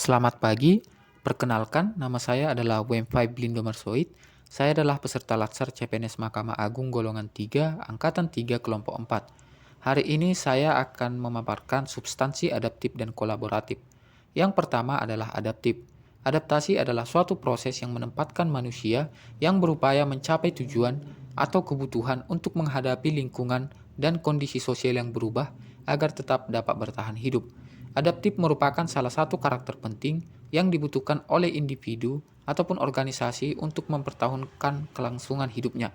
Selamat pagi, perkenalkan nama saya adalah Wem5 Blindo Marsoid. Saya adalah peserta Latsar CPNS Mahkamah Agung golongan 3, Angkatan 3, kelompok 4. Hari ini saya akan memaparkan substansi adaptif dan kolaboratif. Yang pertama adalah adaptif. Adaptasi adalah suatu proses yang menempatkan manusia yang berupaya mencapai tujuan atau kebutuhan untuk menghadapi lingkungan dan kondisi sosial yang berubah agar tetap dapat bertahan hidup. Adaptif merupakan salah satu karakter penting yang dibutuhkan oleh individu ataupun organisasi untuk mempertahankan kelangsungan hidupnya.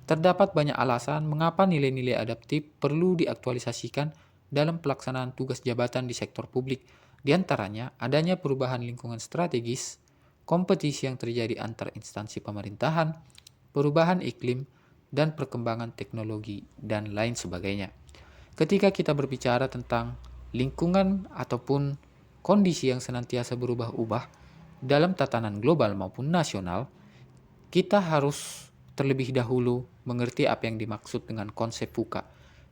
Terdapat banyak alasan mengapa nilai-nilai adaptif perlu diaktualisasikan dalam pelaksanaan tugas jabatan di sektor publik. Di antaranya, adanya perubahan lingkungan strategis, kompetisi yang terjadi antar instansi pemerintahan, perubahan iklim, dan perkembangan teknologi, dan lain sebagainya. Ketika kita berbicara tentang lingkungan ataupun kondisi yang senantiasa berubah-ubah dalam tatanan global maupun nasional, kita harus terlebih dahulu mengerti apa yang dimaksud dengan konsep VUCA.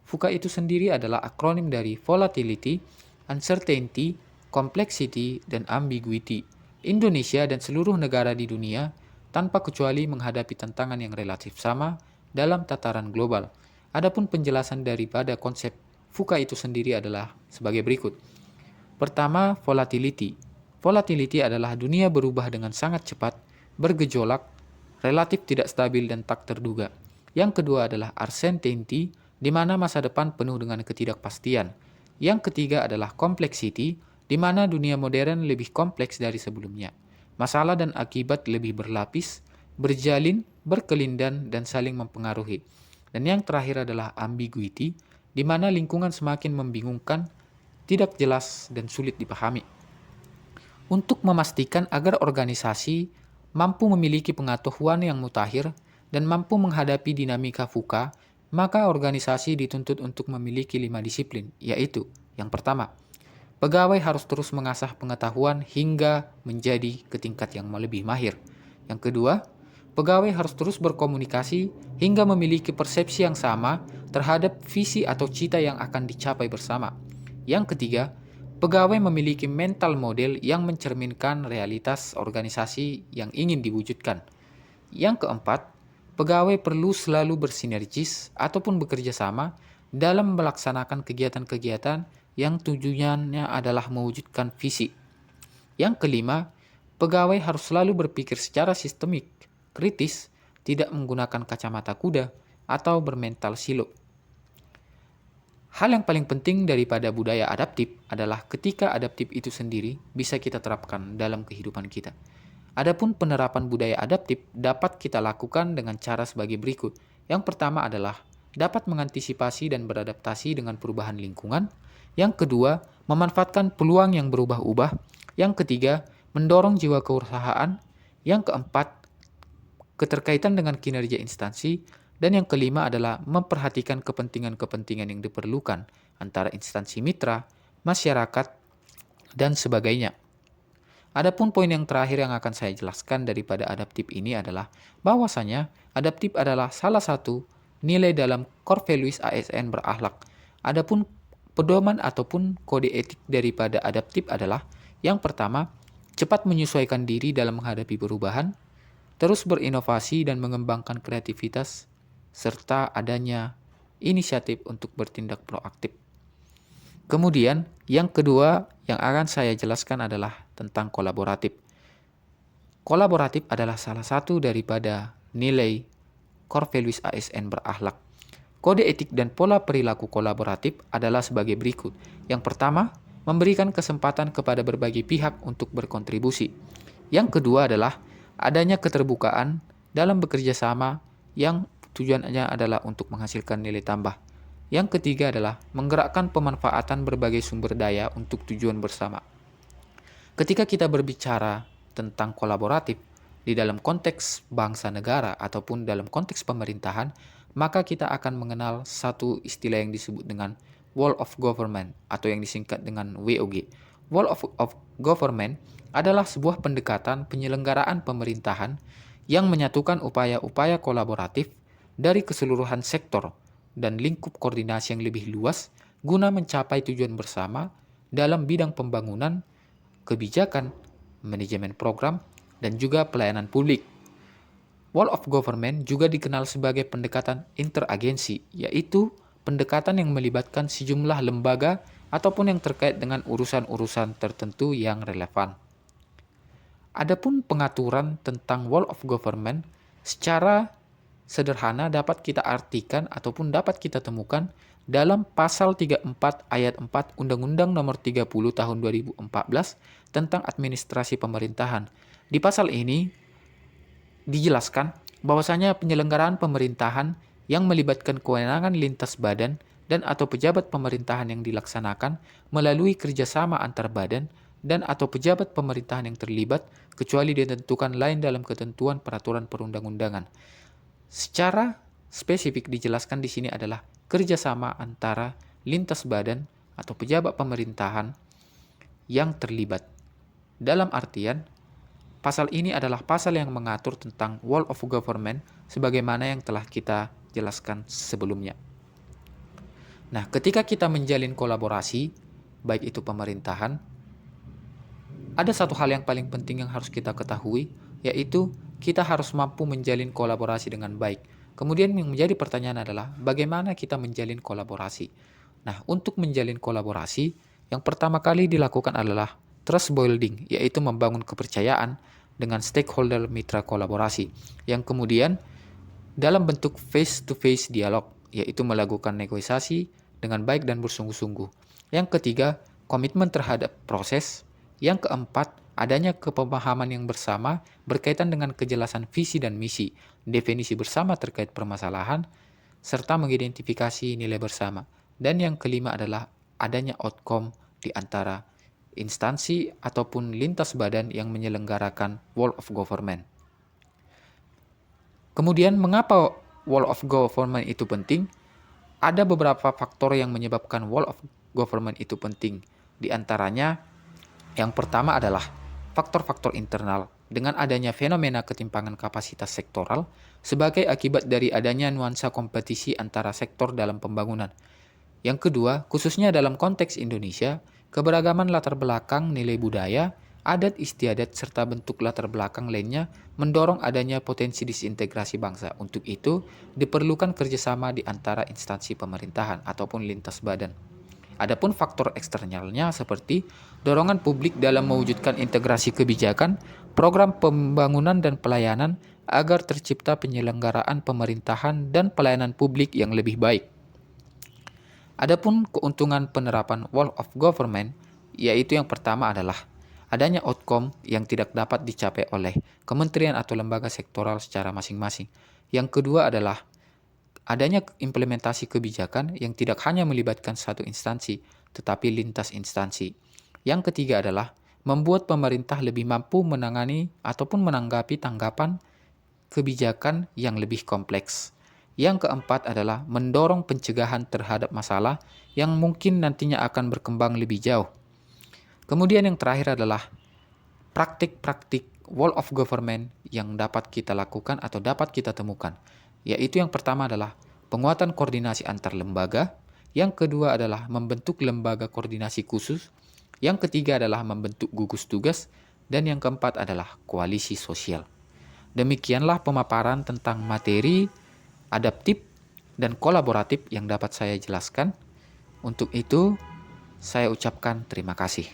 VUCA itu sendiri adalah akronim dari Volatility, Uncertainty, Complexity, dan Ambiguity. Indonesia dan seluruh negara di dunia tanpa kecuali menghadapi tantangan yang relatif sama dalam tataran global. Adapun penjelasan daripada konsep VUCA itu sendiri adalah sebagai berikut. Pertama, volatility. Volatility adalah dunia berubah dengan sangat cepat, bergejolak, relatif tidak stabil dan tak terduga. Yang kedua adalah uncertainty, di mana masa depan penuh dengan ketidakpastian. Yang ketiga adalah complexity, di mana dunia modern lebih kompleks dari sebelumnya. Masalah dan akibat lebih berlapis, berjalin, berkelindan, dan saling mempengaruhi. Dan yang terakhir adalah ambiguity, di mana lingkungan semakin membingungkan, tidak jelas, dan sulit dipahami. Untuk memastikan agar organisasi mampu memiliki pengetahuan yang mutakhir dan mampu menghadapi dinamika VUCA, maka organisasi dituntut untuk memiliki 5 disiplin, yaitu yang pertama, pegawai harus terus mengasah pengetahuan hingga menjadi ke tingkat yang lebih mahir. Yang kedua, pegawai harus terus berkomunikasi hingga memiliki persepsi yang sama terhadap visi atau cita yang akan dicapai bersama. Yang ketiga, pegawai memiliki mental model yang mencerminkan realitas organisasi yang ingin diwujudkan. Yang keempat, pegawai perlu selalu bersinergis ataupun bekerja sama dalam melaksanakan kegiatan-kegiatan yang tujuannya adalah mewujudkan visi. Yang kelima, pegawai harus selalu berpikir secara sistemik, kritis, tidak menggunakan kacamata kuda, atau bermental silo. Hal yang paling penting daripada budaya adaptif adalah ketika adaptif itu sendiri bisa kita terapkan dalam kehidupan kita. Adapun penerapan budaya adaptif dapat kita lakukan dengan cara sebagai berikut. Yang pertama adalah dapat mengantisipasi dan beradaptasi dengan perubahan lingkungan. Yang kedua, memanfaatkan peluang yang berubah-ubah. Yang ketiga, mendorong jiwa kewirausahaan. Yang keempat, keterkaitan dengan kinerja instansi. Dan yang kelima adalah memperhatikan kepentingan-kepentingan yang diperlukan antara instansi mitra, masyarakat, dan sebagainya. Adapun poin yang terakhir yang akan saya jelaskan daripada adaptif ini adalah bahwasanya adaptif adalah salah satu nilai dalam core values ASN berakhlak. Adapun pedoman ataupun kode etik daripada adaptif adalah yang pertama, cepat menyesuaikan diri dalam menghadapi perubahan, terus berinovasi dan mengembangkan kreativitas, serta adanya inisiatif untuk bertindak proaktif. Kemudian, yang kedua yang akan saya jelaskan adalah tentang kolaboratif. Kolaboratif adalah salah satu daripada nilai core values ASN berakhlak. Kode etik dan pola perilaku kolaboratif adalah sebagai berikut. Yang pertama, memberikan kesempatan kepada berbagai pihak untuk berkontribusi. Yang kedua adalah adanya keterbukaan dalam bekerja sama yang tujuannya adalah untuk menghasilkan nilai tambah. Yang ketiga adalah menggerakkan pemanfaatan berbagai sumber daya untuk tujuan bersama. Ketika kita berbicara tentang kolaboratif di dalam konteks bangsa negara ataupun dalam konteks pemerintahan, maka kita akan mengenal satu istilah yang disebut dengan Whole of Government atau yang disingkat dengan WOG. Whole of Government adalah sebuah pendekatan penyelenggaraan pemerintahan yang menyatukan upaya-upaya kolaboratif dari keseluruhan sektor dan lingkup koordinasi yang lebih luas guna mencapai tujuan bersama dalam bidang pembangunan kebijakan, manajemen program, dan juga pelayanan publik. Wall of government juga dikenal sebagai pendekatan interagensi, yaitu pendekatan yang melibatkan sejumlah lembaga ataupun yang terkait dengan urusan-urusan tertentu yang relevan. Adapun pengaturan tentang wall of government secara sederhana dapat kita artikan ataupun dapat kita temukan dalam pasal 34 ayat 4 Undang-Undang Nomor 30 Tahun 2014 tentang administrasi pemerintahan. Di pasal ini dijelaskan bahwasanya penyelenggaraan pemerintahan yang melibatkan kewenangan lintas badan dan atau pejabat pemerintahan yang dilaksanakan melalui kerjasama antar badan dan atau pejabat pemerintahan yang terlibat kecuali ditentukan lain dalam ketentuan peraturan perundang-undangan. Secara spesifik dijelaskan di sini adalah kerjasama antara lintas badan atau pejabat pemerintahan yang terlibat. Dalam artian, pasal ini adalah pasal yang mengatur tentang wall of government sebagaimana yang telah kita jelaskan sebelumnya. Nah, ketika kita menjalin kolaborasi, baik itu pemerintahan, ada satu hal yang paling penting yang harus kita ketahui, yaitu kita harus mampu menjalin kolaborasi dengan baik. Kemudian yang menjadi pertanyaan adalah bagaimana kita menjalin kolaborasi. Nah, untuk menjalin kolaborasi, yang pertama kali dilakukan adalah trust building, yaitu membangun kepercayaan dengan stakeholder mitra kolaborasi. Yang kemudian dalam bentuk face-to-face dialog, yaitu melakukan negosiasi dengan baik dan bersungguh-sungguh. Yang ketiga, komitmen terhadap proses. Yang keempat, adanya kepemahaman yang bersama berkaitan dengan kejelasan visi dan misi, definisi bersama terkait permasalahan, serta mengidentifikasi nilai bersama. Dan yang kelima adalah adanya outcome di antara instansi ataupun lintas badan yang menyelenggarakan wall of government. Kemudian, mengapa wall of government itu penting? Ada beberapa faktor yang menyebabkan wall of government itu penting. Di antaranya, yang pertama adalah faktor-faktor internal dengan adanya fenomena ketimpangan kapasitas sektoral sebagai akibat dari adanya nuansa kompetisi antara sektor dalam pembangunan. Yang kedua, khususnya dalam konteks Indonesia, keberagaman latar belakang, nilai budaya, adat istiadat, serta bentuk latar belakang lainnya mendorong adanya potensi disintegrasi bangsa. Untuk itu, diperlukan kerjasama di antara instansi pemerintahan ataupun lintas badan. Adapun faktor eksternalnya seperti dorongan publik dalam mewujudkan integrasi kebijakan, program pembangunan dan pelayanan agar tercipta penyelenggaraan pemerintahan dan pelayanan publik yang lebih baik. Adapun keuntungan penerapan wall of government, yaitu yang pertama adalah adanya outcome yang tidak dapat dicapai oleh kementerian atau lembaga sektoral secara masing-masing. Yang kedua adalah adanya implementasi kebijakan yang tidak hanya melibatkan satu instansi, tetapi lintas instansi. Yang ketiga adalah membuat pemerintah lebih mampu menangani ataupun menanggapi tanggapan kebijakan yang lebih kompleks. Yang keempat adalah mendorong pencegahan terhadap masalah yang mungkin nantinya akan berkembang lebih jauh. Kemudian yang terakhir adalah praktik-praktik wall of government yang dapat kita lakukan atau dapat kita temukan. Yaitu yang pertama adalah penguatan koordinasi antar lembaga, yang kedua adalah membentuk lembaga koordinasi khusus, yang ketiga adalah membentuk gugus tugas, dan yang keempat adalah koalisi sosial. Demikianlah pemaparan tentang materi adaptif dan kolaboratif yang dapat saya jelaskan. Untuk itu, saya ucapkan terima kasih.